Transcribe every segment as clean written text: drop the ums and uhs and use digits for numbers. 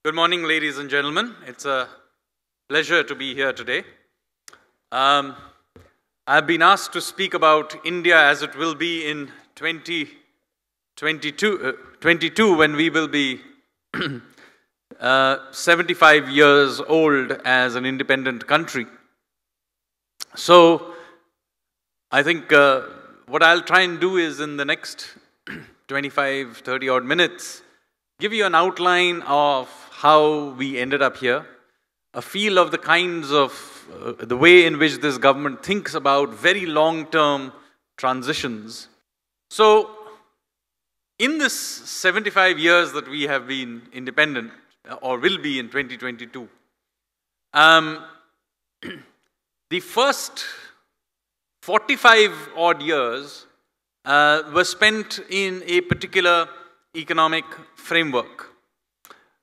Good morning, ladies and gentlemen. It's a pleasure to be here today. I've been asked to speak about India as it will be in 2022, when we will be 75 years old as an independent country. So, I think what I'll try and do is in the next 25, 30 odd minutes, give you an outline of how we ended up here, a feel of the kinds of, the way in which this government thinks about very long-term transitions. So, in this 75 years that we have been independent, or will be in 2022, the first 45 odd years were spent in a particular economic framework.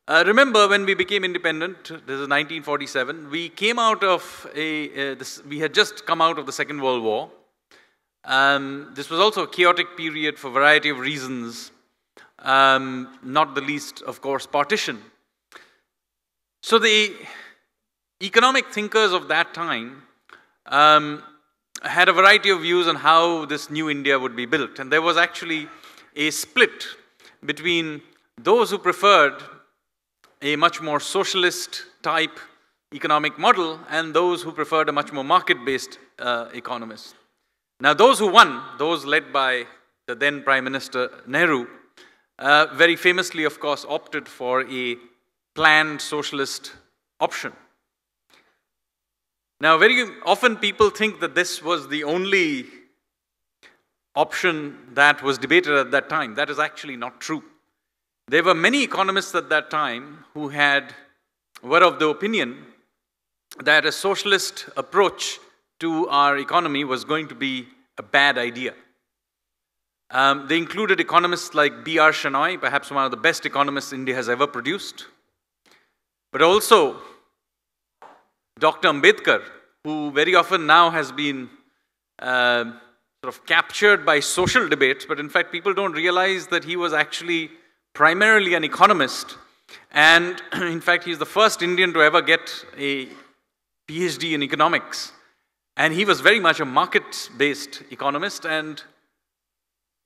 Remember, when we became independent, this is 1947, we came out of we had just come out of the Second World War. This was also a chaotic period for a variety of reasons, not the least, of course, partition. So the economic thinkers of that time had a variety of views on how this new India would be built. And there was actually a split between those who preferred a much more socialist type economic model and those who preferred a much more market-based economist. Now those who won, those led by the then Prime Minister Nehru, very famously of course opted for a planned socialist option. Now very often people think that this was the only option that was debated at that time. That is actually not true. There were many economists at that time who were of the opinion that a socialist approach to our economy was going to be a bad idea. They included economists like B.R. Shenoy, perhaps one of the best economists India has ever produced, but also Dr. Ambedkar, who very often now has been sort of captured by social debates, but in fact people don't realize that he was actually primarily an economist, and in fact he's the first Indian to ever get a PhD in economics, and he was very much a market-based economist, and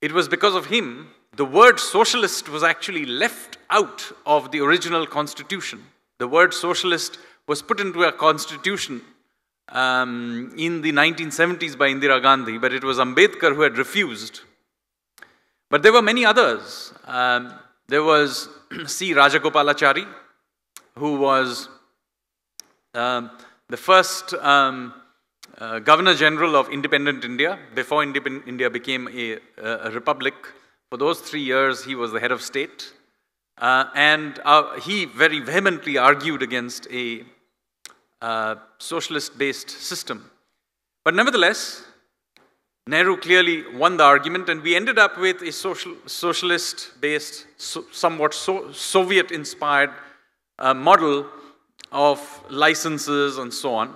it was because of him the word socialist was actually left out of the original constitution. The word socialist was put into a constitution in the 1970s by Indira Gandhi, but it was Ambedkar who had refused. But there were many others. There was C. Rajagopalachari, who was the first Governor General of independent India, before India became a republic. For those 3 years, he was the head of state. And he very vehemently argued against a socialist-based system. But nevertheless, Nehru clearly won the argument, and we ended up with a socialist-based, somewhat Soviet-inspired model of licenses and so on.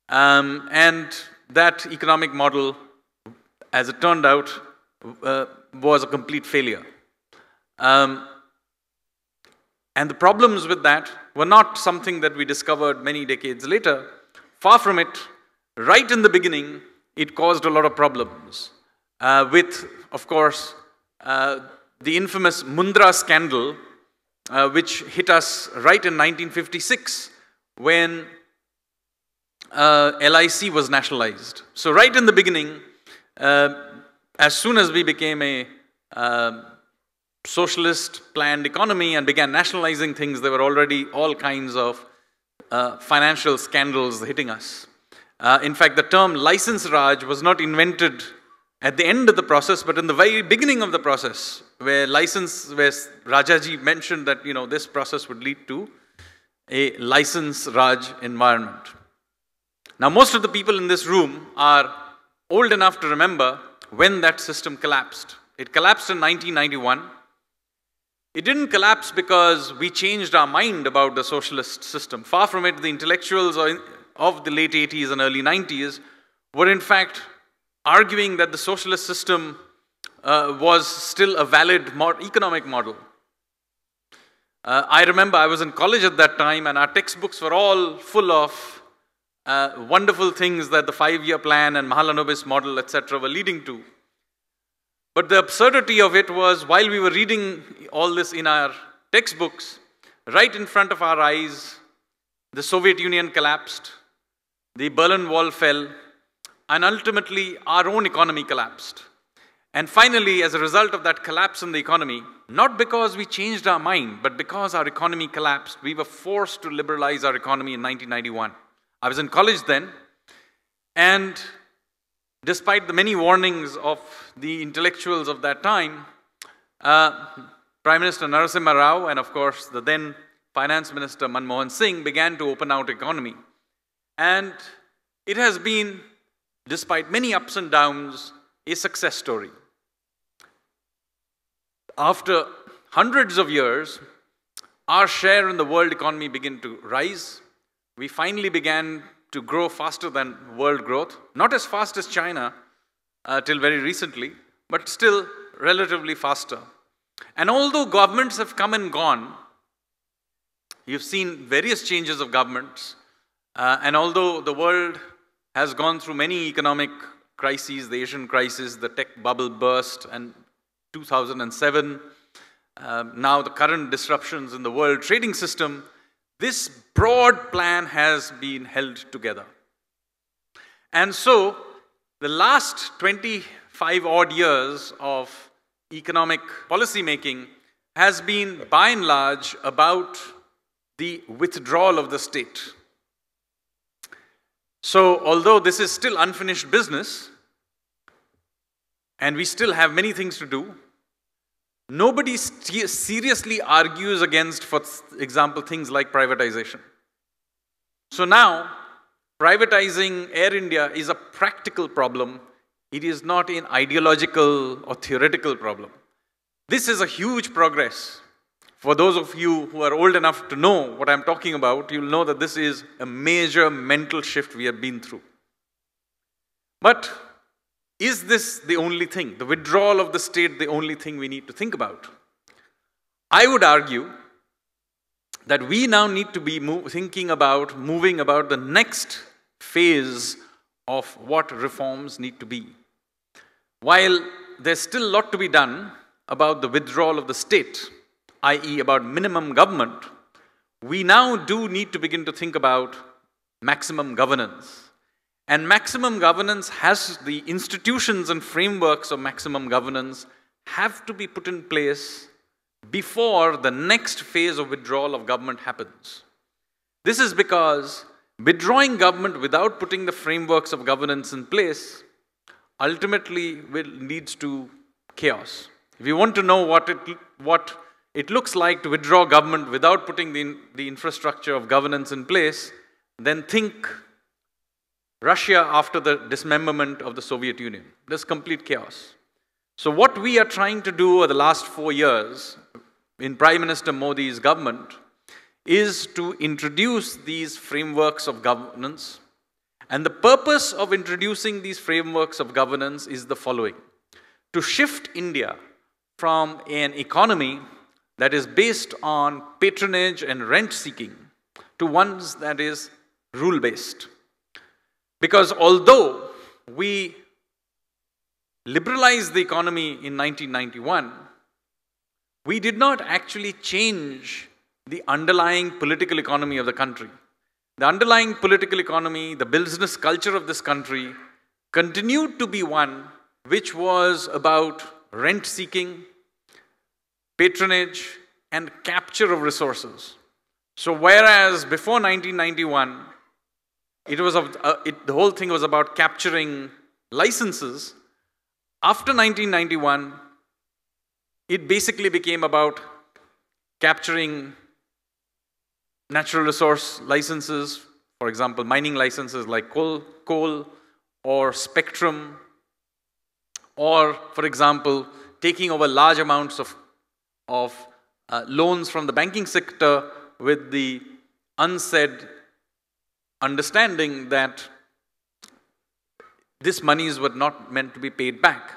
And that economic model, as it turned out, was a complete failure. And the problems with that were not something that we discovered many decades later. Far from it, right in the beginning, it caused a lot of problems with, of course, the infamous Mundra scandal, which hit us right in 1956 when LIC was nationalized. So right in the beginning, as soon as we became a socialist planned economy and began nationalizing things, there were already all kinds of financial scandals hitting us. In fact, the term license Raj was not invented at the end of the process, but in the very beginning of the process, where Rajaji mentioned that, you know, this process would lead to a license Raj environment. Now, most of the people in this room are old enough to remember when that system collapsed. It collapsed in 1991. It didn't collapse because we changed our mind about the socialist system. Far from it, the intellectuals of the late 80s and early 90s were in fact arguing that the socialist system was still a valid economic model. I remember I was in college at that time, and our textbooks were all full of wonderful things that the 5-year plan and Mahalanobis model, etc., were leading to. But the absurdity of it was, while we were reading all this in our textbooks, right in front of our eyes, the Soviet Union collapsed, the Berlin Wall fell, and ultimately our own economy collapsed. And finally, as a result of that collapse in the economy, not because we changed our mind, but because our economy collapsed, we were forced to liberalize our economy in 1991. I was in college then, and despite the many warnings of the intellectuals of that time, Prime Minister Narasimha Rao and of course the then Finance Minister Manmohan Singh began to open out economy. And it has been, despite many ups and downs, a success story. After hundreds of years, our share in the world economy began to rise. We finally began to grow faster than world growth, not as fast as China till very recently, but still relatively faster. And although governments have come and gone, you've seen various changes of governments, and although the world has gone through many economic crises, the Asian crisis, the tech bubble burst, and 2007, now the current disruptions in the world trading system, this broad plan has been held together. And so, the last 25 odd years of economic policy making has been, by and large, about the withdrawal of the state. So, although this is still unfinished business, and we still have many things to do, nobody seriously argues against, for example, things like privatization. So now, privatizing Air India is a practical problem. It is not an ideological or theoretical problem. This is a huge progress. For those of you who are old enough to know what I'm talking about, you'll know that this is a major mental shift we have been through. But is this the only thing? The withdrawal of the state the only thing we need to think about? I would argue that we now need to be moving about the next phase of what reforms need to be. While there's still a lot to be done about the withdrawal of the state, i.e. about minimum government, we now do need to begin to think about maximum governance. And maximum governance has, the institutions and frameworks of maximum governance have to be put in place before the next phase of withdrawal of government happens. This is because withdrawing government without putting the frameworks of governance in place ultimately leads to chaos. If you want to know what it looks like to withdraw government without putting the infrastructure of governance in place, then think Russia after the dismemberment of the Soviet Union. There's complete chaos. So what we are trying to do over the last 4 years in Prime Minister Modi's government is to introduce these frameworks of governance. And the purpose of introducing these frameworks of governance is the following: to shift India from an economy that is based on patronage and rent seeking to one that is rule-based. Because although we liberalized the economy in 1991, we did not actually change the underlying political economy of the country. The underlying political economy, the business culture of this country continued to be one which was about rent seeking, patronage, and capture of resources. So whereas before 1991, the whole thing was about capturing licenses, after 1991, it basically became about capturing natural resource licenses, for example, mining licenses like coal or spectrum, or, for example, taking over large amounts of loans from the banking sector with the unsaid understanding that these monies were not meant to be paid back.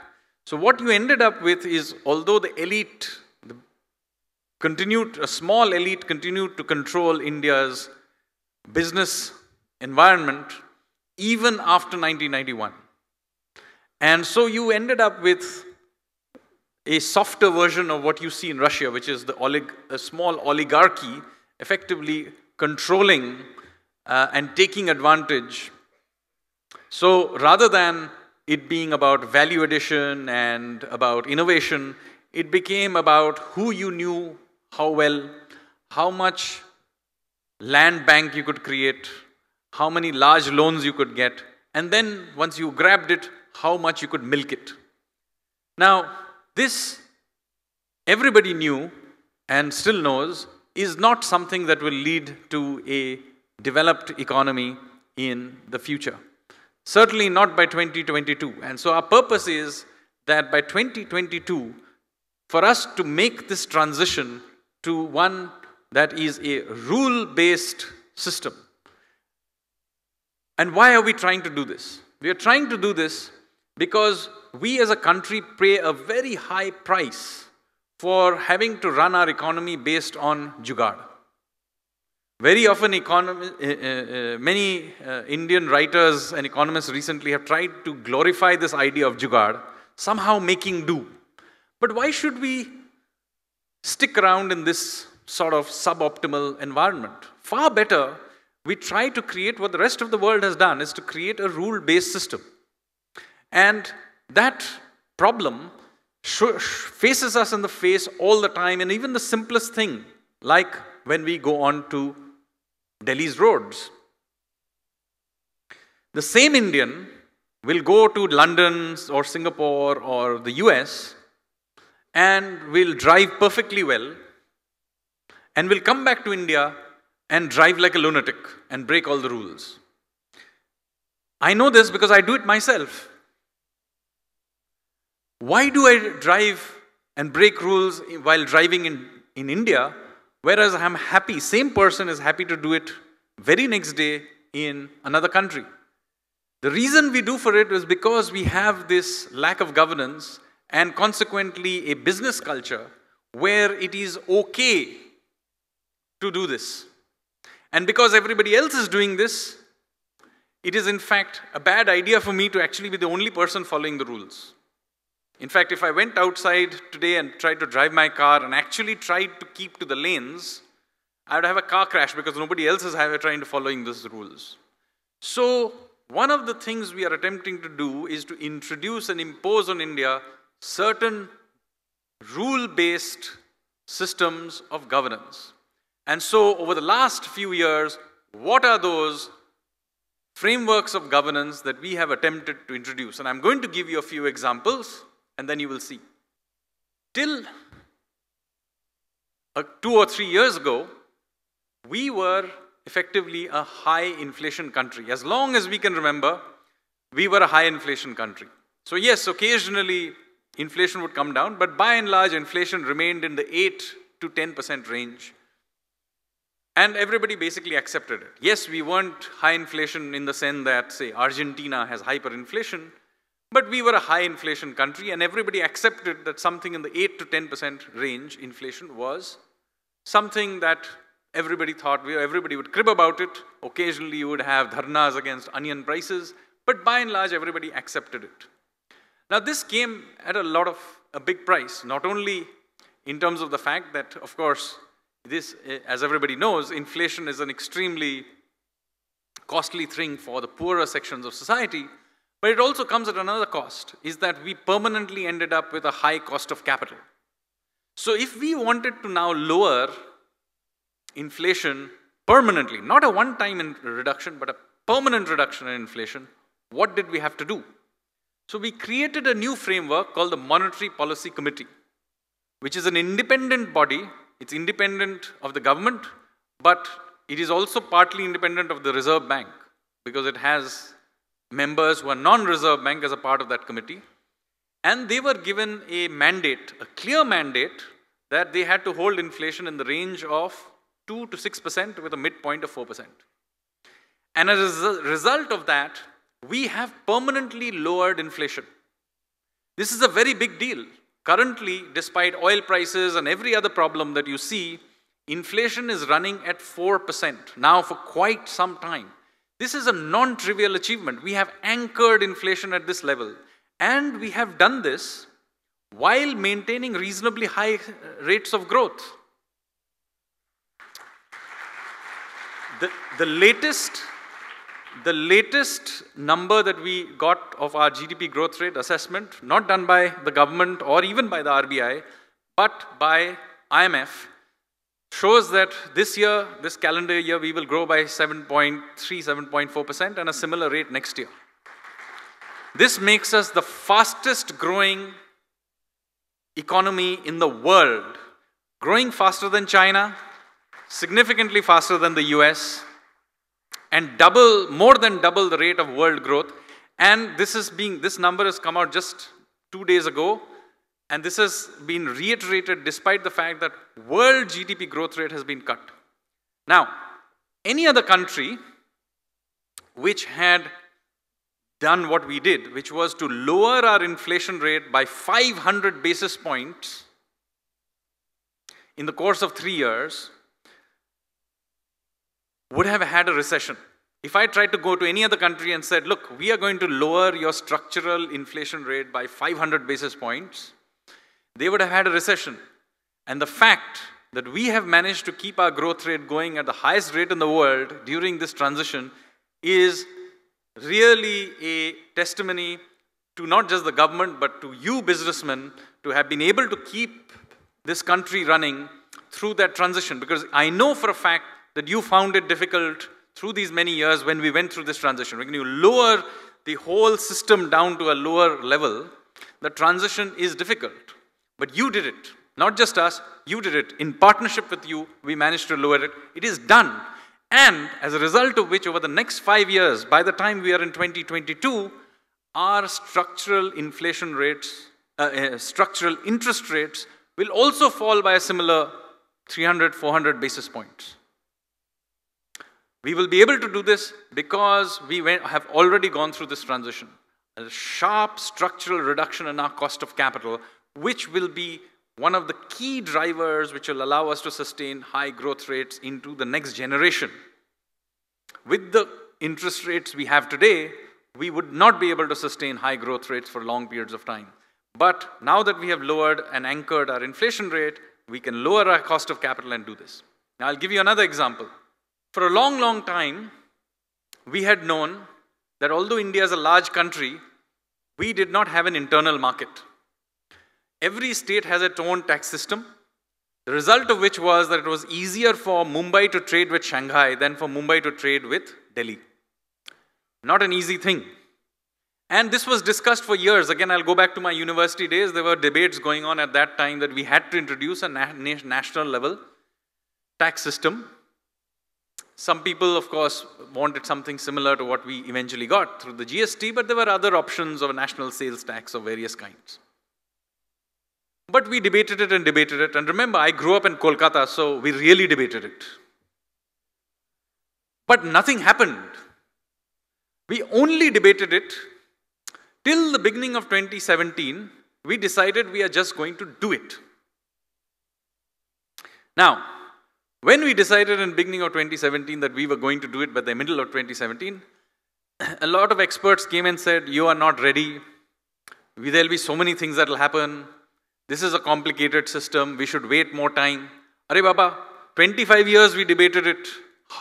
So what you ended up with is, although the elite, a small elite continued to control India's business environment even after 1991. And so you ended up with a softer version of what you see in Russia, which is a small oligarchy effectively controlling and taking advantage. So rather than it being about value addition and about innovation, it became about who you knew how well, how much land bank you could create, how many large loans you could get, and then once you grabbed it, how much you could milk it. Now, this everybody knew and still knows is not something that will lead to a developed economy in the future. Certainly not by 2022. And so our purpose is that by 2022, for us to make this transition to one that is a rule-based system. And why are we trying to do this? We are trying to do this because we as a country pay a very high price for having to run our economy based on jugaad. Very often, many Indian writers and economists recently have tried to glorify this idea of jugaad, somehow making do. But why should we stick around in this sort of suboptimal environment? Far better, we try to create what the rest of the world has done, is to create a rule-based system. And that problem faces us in the face all the time, and even the simplest thing, like when we go on to Delhi's roads. The same Indian will go to London or Singapore or the US and will drive perfectly well and will come back to India and drive like a lunatic and break all the rules. I know this because I do it myself. Why do I drive and break rules while driving in India, whereas I'm happy, same person is happy to do it very next day in another country? The reason we do for it is because we have this lack of governance and consequently a business culture where it is okay to do this. And because everybody else is doing this, it is in fact a bad idea for me to actually be the only person following the rules. In fact, if I went outside today and tried to drive my car and actually tried to keep to the lanes, I would have a car crash because nobody else is trying to following these rules. So, one of the things we are attempting to do is to introduce and impose on India certain rule-based systems of governance. And so, over the last few years, what are those frameworks of governance that we have attempted to introduce? And I'm going to give you a few examples, and then you will see. Till 2 or 3 years ago, we were effectively a high inflation country. As long as we can remember, we were a high inflation country. So yes, occasionally inflation would come down, but by and large inflation remained in the 8 to 10% range. And everybody basically accepted it. Yes, we weren't high inflation in the sense that, say, Argentina has hyperinflation, but we were a high inflation country and everybody accepted that something in the 8 to 10% range inflation was something that everybody thought, everybody would crib about it. Occasionally you would have dharnas against onion prices, but by and large everybody accepted it. Now this came at a big price, not only in terms of the fact that, of course, this, as everybody knows, inflation is an extremely costly thing for the poorer sections of society, but it also comes at another cost, is that we permanently ended up with a high cost of capital. So if we wanted to now lower inflation permanently, not a one-time reduction, but a permanent reduction in inflation, what did we have to do? So we created a new framework called the Monetary Policy Committee, which is an independent body. It's independent of the government, but it is also partly independent of the Reserve Bank because it has members who are non-Reserve Bank as a part of that committee. And they were given a mandate, a clear mandate, that they had to hold inflation in the range of 2 to 6% with a midpoint of 4%. And as a result of that, we have permanently lowered inflation. This is a very big deal Currently, despite oil prices and every other problem that you see, inflation is running at 4% now for quite some time. This is a non-trivial achievement. We have anchored inflation at this level, and we have done this while maintaining reasonably high rates of growth. The latest number that we got of our GDP growth rate assessment, not done by the government or even by the RBI, but by IMF, shows that this year, this calendar year, we will grow by 7.3, 7.4% and a similar rate next year. This makes us the fastest growing economy in the world, growing faster than China, significantly faster than the US, and more than double the rate of world growth. And this number has come out just 2 days ago, and this has been reiterated despite the fact that world GDP growth rate has been cut. Now, any other country which had done what we did, which was to lower our inflation rate by 500 basis points in the course of 3 years, would have had a recession. If I tried to go to any other country and said, look, we are going to lower your structural inflation rate by 500 basis points, they would have had a recession. And the fact that we have managed to keep our growth rate going at the highest rate in the world during this transition is really a testimony to not just the government, but to you businessmen, to have been able to keep this country running through that transition. Because I know for a fact that you found it difficult through these many years when we went through this transition. When you lower the whole system down to a lower level, the transition is difficult. But you did it. Not just us, you did it. In partnership with you, we managed to lower it. It is done. And as a result of which, over the next 5 years, by the time we are in 2022, our structural inflation rates, structural interest rates will also fall by a similar 300, 400 basis points. We will be able to do this because we have already gone through this transition. A sharp structural reduction in our cost of capital, which will be one of the key drivers which will allow us to sustain high growth rates into the next generation. With the interest rates we have today, we would not be able to sustain high growth rates for long periods of time. But now that we have lowered and anchored our inflation rate, we can lower our cost of capital and do this. Now I'll give you another example. For a long, long time, we had known that although India is a large country, we did not have an internal market. Every state has its own tax system, the result of which was that it was easier for Mumbai to trade with Shanghai than for Mumbai to trade with Delhi. Not an easy thing. And this was discussed for years. Again, I'll go back to my university days. There were debates going on at that time that we had to introduce a national level tax system. Some people, of course, wanted something similar to what we eventually got through the GST, but there were other options of a national sales tax of various kinds. But we debated it. And remember, I grew up in Kolkata, so we really debated it. But nothing happened. We only debated it till the beginning of 2017. We decided we are just going to do it. Now, when we decided in the beginning of 2017 that we were going to do it by the middle of 2017, a lot of experts came and said, you are not ready. There will be so many things that will happen. This is a complicated system. We should wait more time. Arey Baba, 25 years we debated it.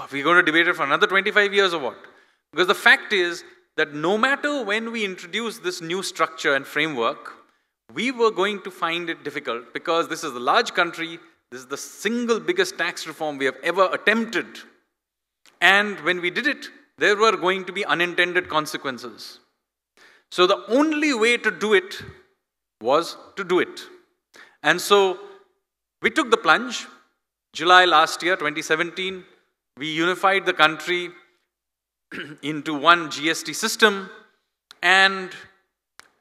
Are we going to debate it for another 25 years or what? Because the fact is that no matter when we introduce this new structure and framework, we were going to find it difficult because this is a large country. This is the single biggest tax reform we have ever attempted. And when we did it, there were going to be unintended consequences. So the only way to do it was to do it. And so we took the plunge. July last year, 2017, we unified the country into one GST system. And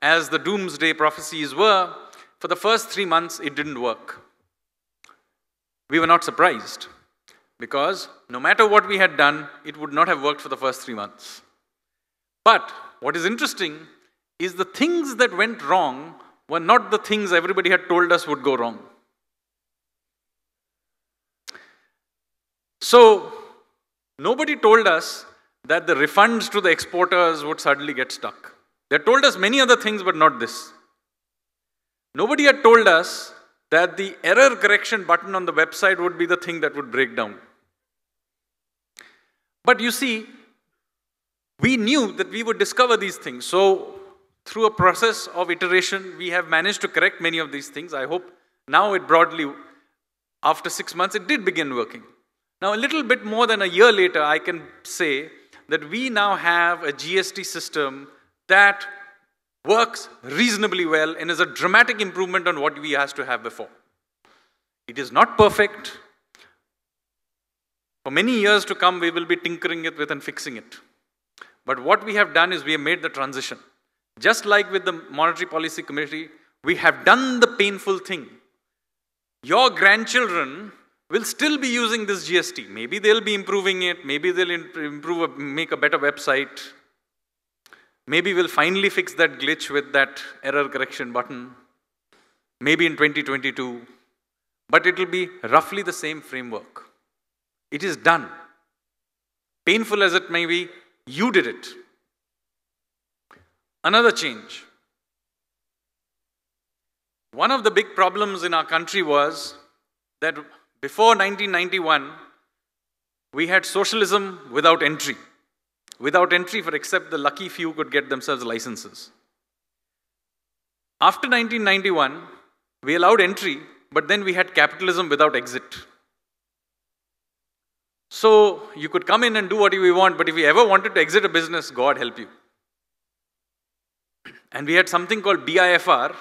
as the doomsday prophecies were, for the first 3 months, it didn't work. We were not surprised because no matter what we had done, it would not have worked for the first 3 months. But what is interesting is the things that went wrong were not the things everybody had told us would go wrong. So, nobody told us that the refunds to the exporters would suddenly get stuck. They told us many other things, but not this. Nobody had told us that the error correction button on the website would be the thing that would break down. But you see, we knew that we would discover these things. So, through a process of iteration, we have managed to correct many of these things. I hope now it broadly, after 6 months, it did begin working. Now, a little bit more than a year later, I can say that we now have a GST system that works reasonably well and is a dramatic improvement on what we used to have before. It is not perfect. For many years to come, we will be tinkering it with and fixing it. But what we have done is we have made the transition. Just like with the Monetary Policy Committee, we have done the painful thing. Your grandchildren will still be using this GST. Maybe they'll be improving it. Maybe they'll make a better website. Maybe we'll finally fix that glitch with that error correction button. Maybe in 2022. But it will be roughly the same framework. It is done. Painful as it may be, you did it. Another change. One of the big problems in our country was that before 1991, we had socialism without entry. Without entry for except the lucky few could get themselves licenses. After 1991, we allowed entry, but then we had capitalism without exit. So you could come in and do what you want, but if you ever wanted to exit a business, God help you. And we had something called BIFR,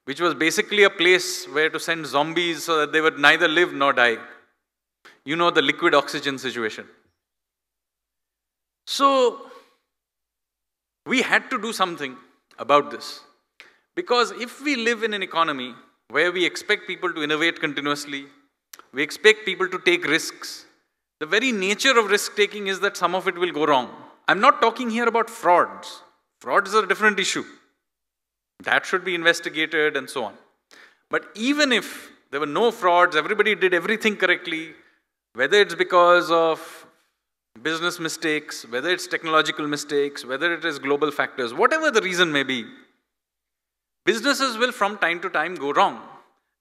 which was basically a place where to send zombies so that they would neither live nor die. You know, the liquid oxygen situation. So, we had to do something about this. Because if we live in an economy where we expect people to innovate continuously, we expect people to take risks, the very nature of risk-taking is that some of it will go wrong. I'm not talking here about frauds. Frauds are a different issue. That should be investigated and so on. But even if there were no frauds, everybody did everything correctly, whether it's because of business mistakes, whether it's technological mistakes, whether it is global factors, whatever the reason may be, businesses will from time to time go wrong.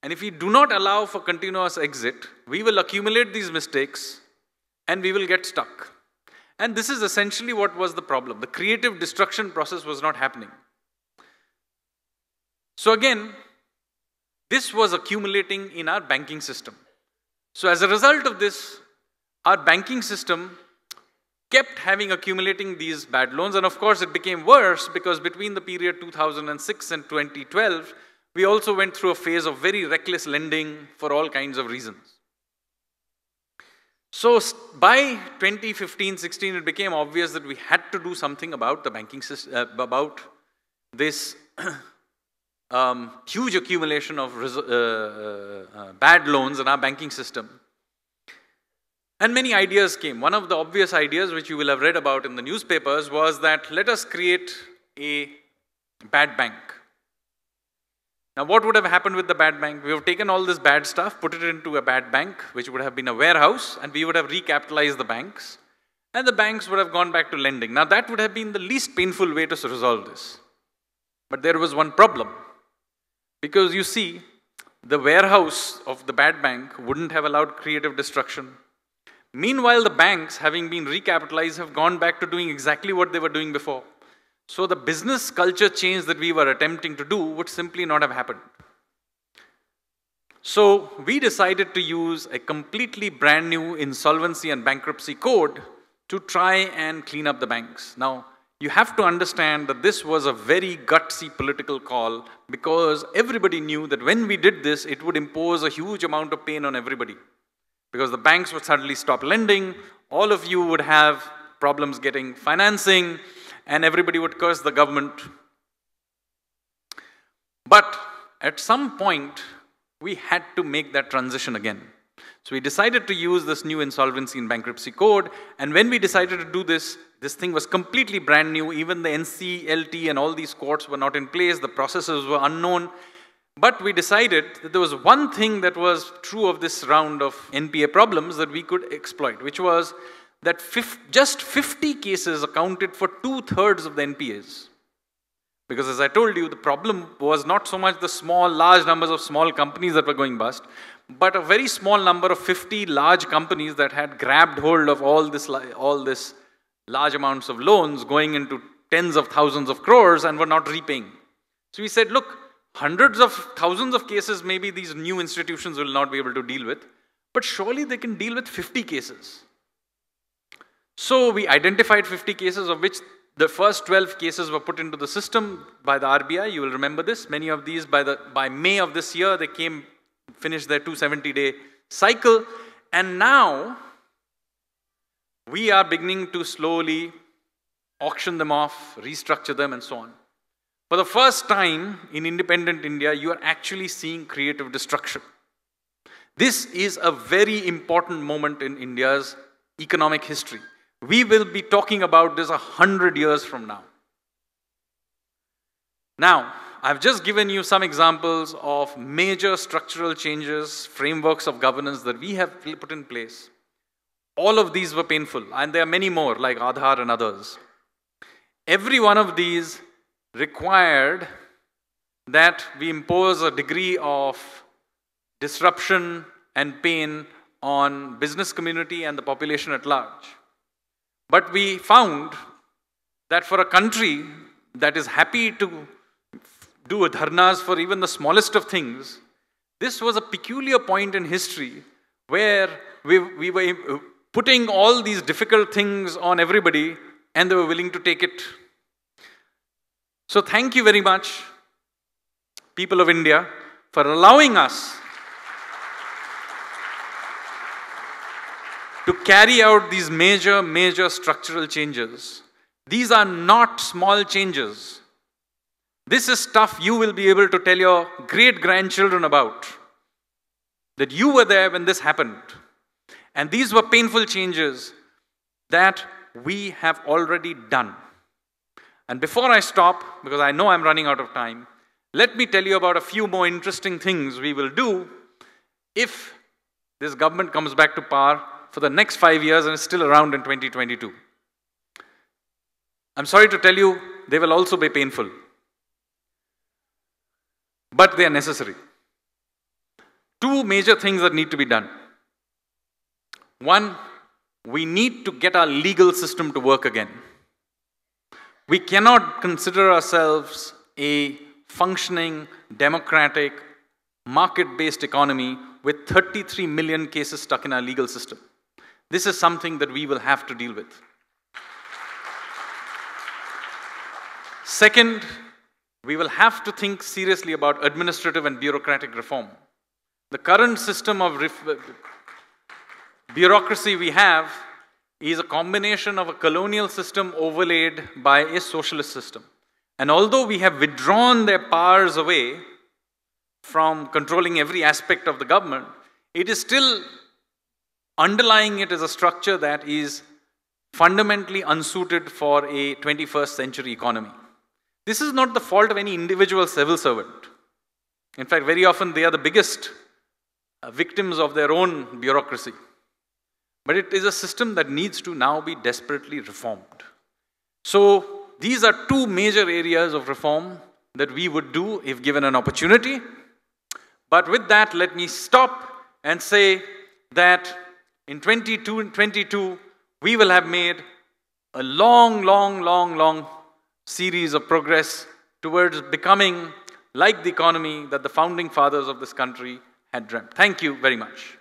And if we do not allow for continuous exit, we will accumulate these mistakes and we will get stuck. And this is essentially what was the problem. The creative destruction process was not happening. So again, this was accumulating in our banking system. So as a result of this, our banking system kept accumulating these bad loans. And of course, it became worse because between the period 2006 and 2012, we also went through a phase of very reckless lending for all kinds of reasons. So by 2015-16, it became obvious that we had to do something about the banking system, about this huge accumulation of bad loans in our banking system. And many ideas came. One of the obvious ideas, which you will have read about in the newspapers, was that let us create a bad bank. Now, what would have happened with the bad bank? We have taken all this bad stuff, put it into a bad bank, which would have been a warehouse, and we would have recapitalized the banks, and the banks would have gone back to lending. Now, that would have been the least painful way to resolve this. But there was one problem. Because you see, the warehouse of the bad bank wouldn't have allowed creative destruction. Meanwhile, the banks, having been recapitalized, have gone back to doing exactly what they were doing before. So the business culture change that we were attempting to do would simply not have happened. So we decided to use a completely brand new insolvency and bankruptcy code to try and clean up the banks. Now, you have to understand that this was a very gutsy political call because everybody knew that when we did this, it would impose a huge amount of pain on everybody. Because the banks would suddenly stop lending, all of you would have problems getting financing, and everybody would curse the government. But at some point, we had to make that transition again. So we decided to use this new insolvency and bankruptcy code. And when we decided to do this, this thing was completely brand new. Even the NCLT and all these courts were not in place. The processes were unknown. But we decided that there was one thing that was true of this round of NPA problems that we could exploit, which was that just 50 cases accounted for 2/3 of the NPAs. Because as I told you, the problem was not so much the large numbers of small companies that were going bust, but a very small number of 50 large companies that had grabbed hold of all this large amounts of loans going into tens of thousands of crores and were not repaying. So we said, look, hundreds of thousands of cases maybe these new institutions will not be able to deal with, but surely they can deal with 50 cases. So we identified 50 cases, of which the first 12 cases were put into the system by the RBI. You will remember this. Many of these, by May of this year, they finished their 270-day cycle. And now, we are beginning to slowly auction them off, restructure them, and so on. For the first time in independent India, you are actually seeing creative destruction. This is a very important moment in India's economic history. We will be talking about this 100 years from now. Now, I've just given you some examples of major structural changes, frameworks of governance that we have put in place. All of these were painful, and there are many more, like Aadhaar and others. Every one of these required that we impose a degree of disruption and pain on business community and the population at large. But we found that for a country that is happy to do dharnas for even the smallest of things, this was a peculiar point in history where we were putting all these difficult things on everybody and they were willing to take it. So thank you very much, people of India, for allowing us to carry out these major structural changes. These are not small changes. This is stuff you will be able to tell your great-grandchildren about. That you were there when this happened. And these were painful changes that we have already done. And before I stop, because I know I'm running out of time, let me tell you about a few more interesting things we will do if this government comes back to power for the next 5 years and is still around in 2022. I'm sorry to tell you, they will also be painful. But they are necessary. Two major things that need to be done. One, we need to get our legal system to work again. We cannot consider ourselves a functioning, democratic, market-based economy with 33 million cases stuck in our legal system. This is something that we will have to deal with. Second, we will have to think seriously about administrative and bureaucratic reform. The current system of bureaucracy we have is a combination of a colonial system overlaid by a socialist system. And although we have withdrawn their powers away from controlling every aspect of the government, it is still underlying it as a structure that is fundamentally unsuited for a 21st century economy. This is not the fault of any individual civil servant. In fact, very often they are the biggest victims of their own bureaucracy. But it is a system that needs to now be desperately reformed. So these are two major areas of reform that we would do if given an opportunity. But with that, let me stop and say that in 2022, we will have made a long series of progress towards becoming like the economy that the founding fathers of this country had dreamt. Thank you very much.